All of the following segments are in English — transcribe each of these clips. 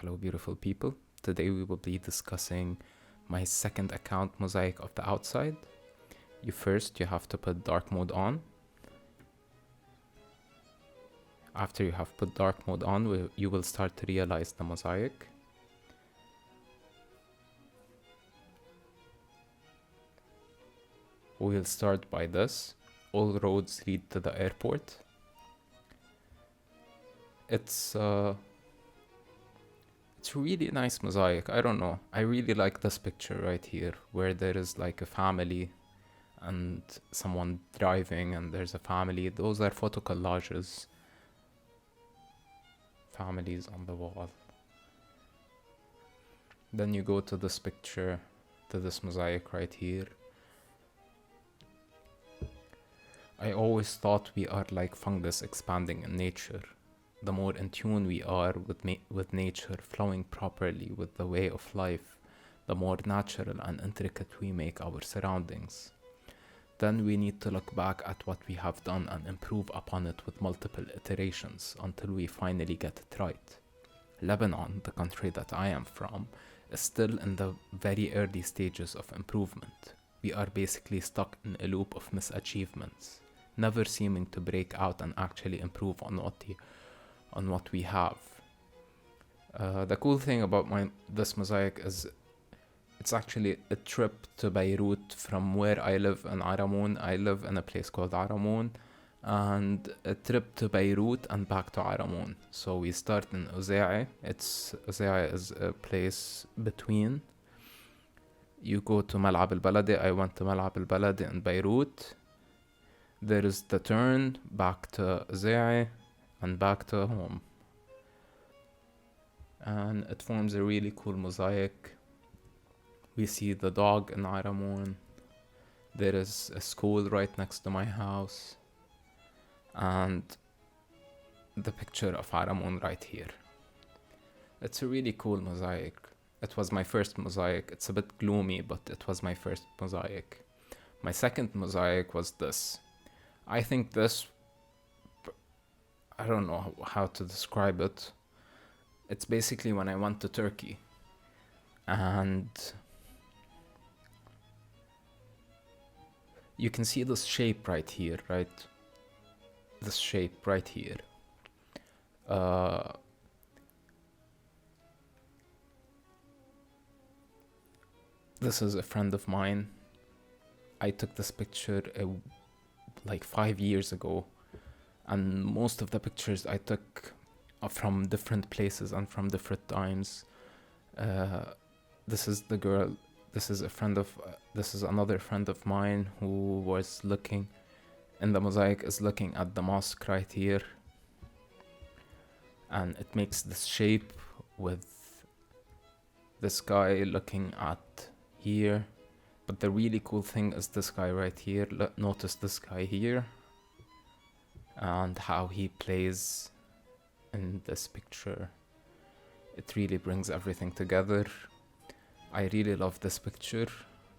Hello, beautiful people. Today we will be discussing my second account, Mosaic of the Outside. You have to put dark mode on. After you have put dark mode on, you will start to realize the mosaic. We'll start by this. All roads lead to the airport. It's a really nice mosaic. I don't know. I really like this picture right here, where there is like a family and someone driving and there's a family. Those are photo collages. Families on the wall. Then you go to this picture, to this mosaic right here. I always thought we are like fungus expanding in nature. The more in tune we are with nature, flowing properly with the way of life, the more natural and intricate we make our surroundings. Then we need to look back at what we have done and improve upon it with multiple iterations until we finally get it right. Lebanon, the country that I am from, is still in the very early stages of improvement. We are basically stuck in a loop of misachievements, never seeming to break out and actually improve on what we have. The cool thing about this mosaic is it's actually a trip to Beirut from where I live in Aramoun. I live in a place called Aramoun, and a trip to Beirut and back to Aramoun. So we start in oweini. Oweini is a place between. You go to Mal'ab al-Baladi. I went to Mal'ab al-Baladi in Beirut. There is the turn back to oweini and back to home. And it forms a really cool mosaic. We see the dog in Aramoun. There is a school right next to my house. And the picture of Aramoun right here. It's a really cool mosaic. It was my first mosaic. It's a bit gloomy, but it was my first mosaic. My second mosaic was this. I think this, I don't know how to describe it. It's basically when I went to Turkey. And you can see this shape right here, right? This shape right here. This is a friend of mine. I took this picture like 5 years ago, and most of the pictures I took are from different places and from different times. This is the girl. This is another friend of mine who was looking in the mosaic, is looking at the mosque right here. And it makes this shape with this guy looking at here. But the really cool thing is this guy right here. Notice this guy here and how he plays in this picture. It really brings everything together. I really love this picture.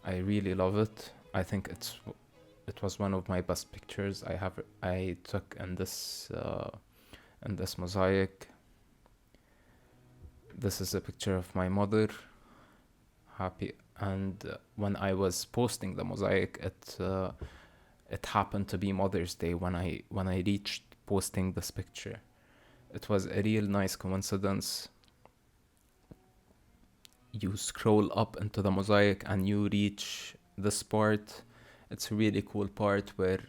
I really love it. I think it was one of my best pictures I took in this mosaic. This is a picture of my mother, happy. And when I was posting the mosaic, it happened to be Mother's Day when I reached posting this picture. It was a real nice coincidence. You scroll up into the mosaic and you reach this part. It's a really cool part where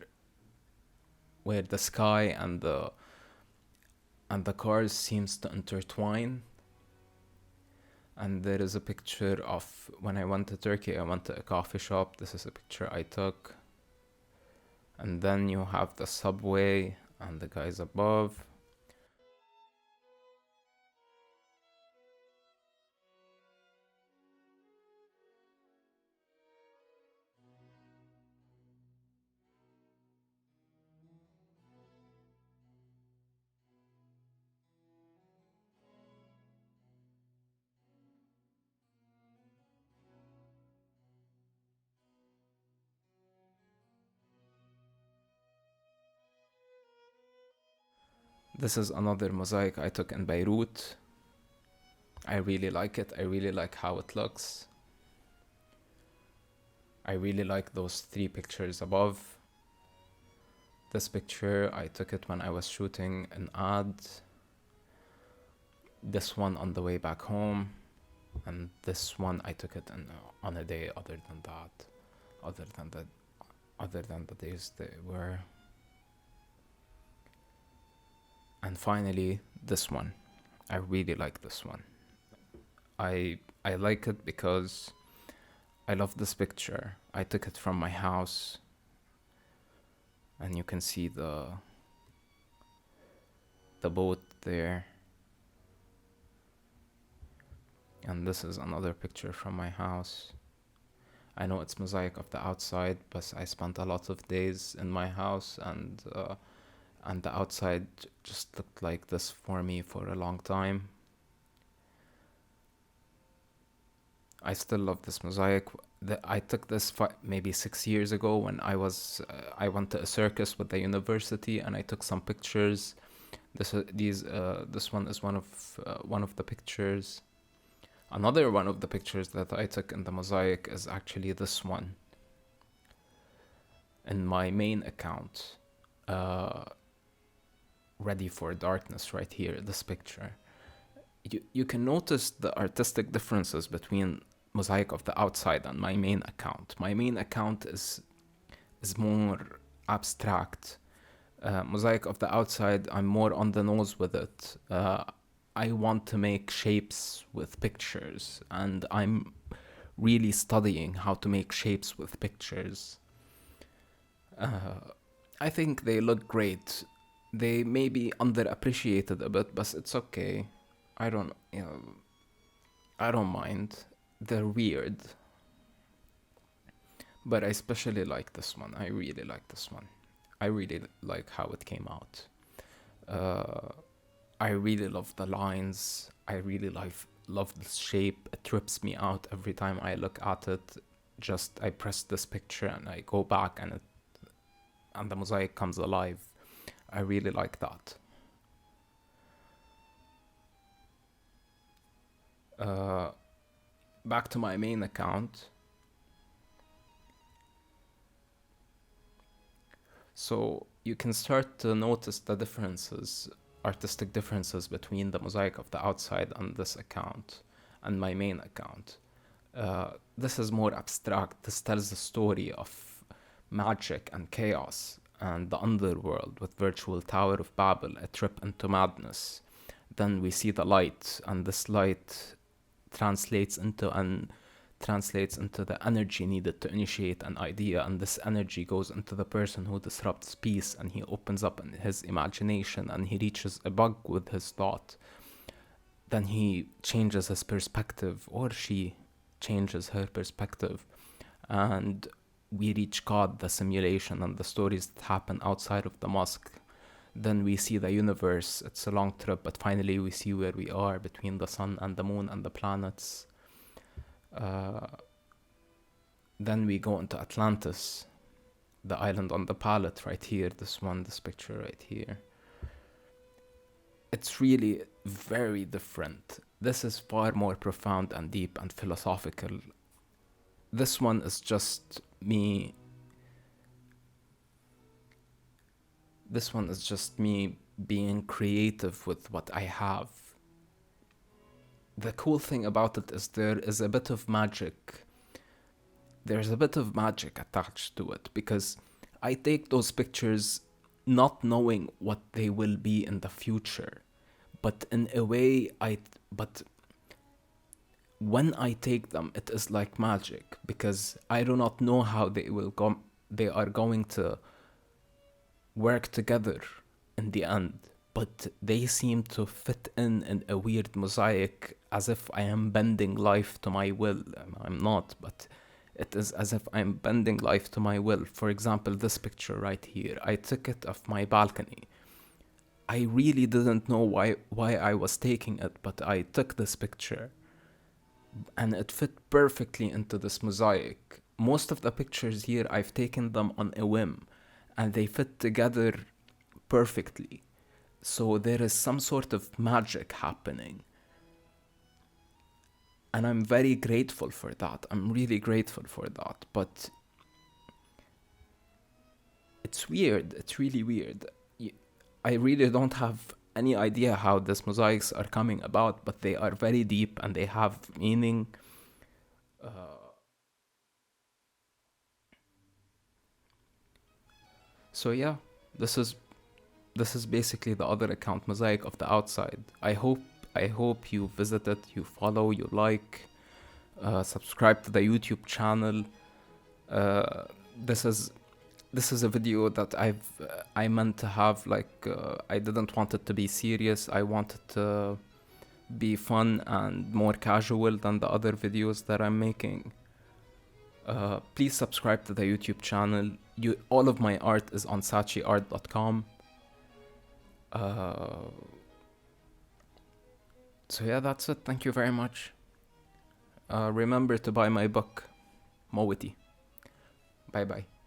the sky and the cars seems to intertwine. And there is a picture of when I went to Turkey. I went to a coffee shop. This is a picture I took. And then you have the subway and the guys above. This is another mosaic I took in Beirut. I really like it. I really like how it looks. I really like those three pictures above. This picture, I took it when I was shooting an ad. This one on the way back home. And this one, I took it on a day other than that. Other than the days they were. And finally, this one. I really like this one. I like it because I love this picture. I took it from my house, and you can see the boat there. And this is another picture from my house. I know it's Mosaic of the Outside, but I spent a lot of days in my house, and the outside just looked like this for me for a long time. I still love this mosaic. I took this maybe 6 years ago when I went to a circus with the university, and I took some pictures. This one is one of the pictures. Another one of the pictures that I took in the mosaic is actually this one. In my main account, Ready for Darkness, right here, this picture. You can notice the artistic differences between Mosaic of the Outside and my main account. My main account is more abstract. Mosaic of the Outside, I'm more on the nose with it. I want to make shapes with pictures, and I'm really studying how to make shapes with pictures. I think they look great. They may be underappreciated a bit, but it's okay. I don't mind. They're weird. But I especially like this one. I really like this one. I really like how it came out. I really love the lines. I really love the shape. It trips me out every time I look at it. Just I press this picture and I go back, and the mosaic comes alive. I really like that. Back to my main account. So you can start to notice the differences, artistic differences between the Mosaic of the Outside and this account and my main account. This is more abstract. This tells the story of magic and chaos and the underworld with Virtual Tower of Babel, a trip into madness. Then we see the light, and this light translates into the energy needed to initiate an idea, and this energy goes into the person who disrupts peace, and he opens up in his imagination and he reaches a bug with his thought. Then he changes his perspective, or she changes her perspective, and we reach God, the simulation, and the stories that happen outside of the mosque. Then we see the universe. It's a long trip, but finally we see where we are between the sun and the moon and the planets. Then we go into Atlantis, the island on the palette right here, this picture right here. It's really very different. This is far more profound and deep and philosophical. This one is just me. This one is just me being creative with what I have. The cool thing about it is there is a bit of magic. There's a bit of magic attached to it, because I take those pictures not knowing what they will be in the future. But in a way, but when I take them, it is like magic, because I do not know how they are going to work together in the end, but they seem to fit in a weird mosaic, as if I am bending life to my will. I'm not, but it is as if I'm bending life to my will. For example, this picture right here, I took it off my balcony. I really didn't know why I was taking it, but I took this picture, and it fit perfectly into this mosaic. Most of the pictures here, I've taken them on a whim, and they fit together perfectly. So there is some sort of magic happening. And I'm very grateful for that. I'm really grateful for that. But it's weird. It's really weird. I really don't have any idea how these mosaics are coming about, but they are very deep and they have meaning. So yeah, this is this is basically the other account, Mosaic of the Outside. I hope you visit it, you follow, you like, subscribe to the YouTube channel. Uh, this is this is a video that I meant to have like I didn't want it to be serious. I wanted to be fun and more casual than the other videos that I'm making. Please subscribe to the YouTube channel. All of my art is on saatchiart.com. So yeah, that's it. Thank you very much. Remember to buy my book, Mowity. Bye bye.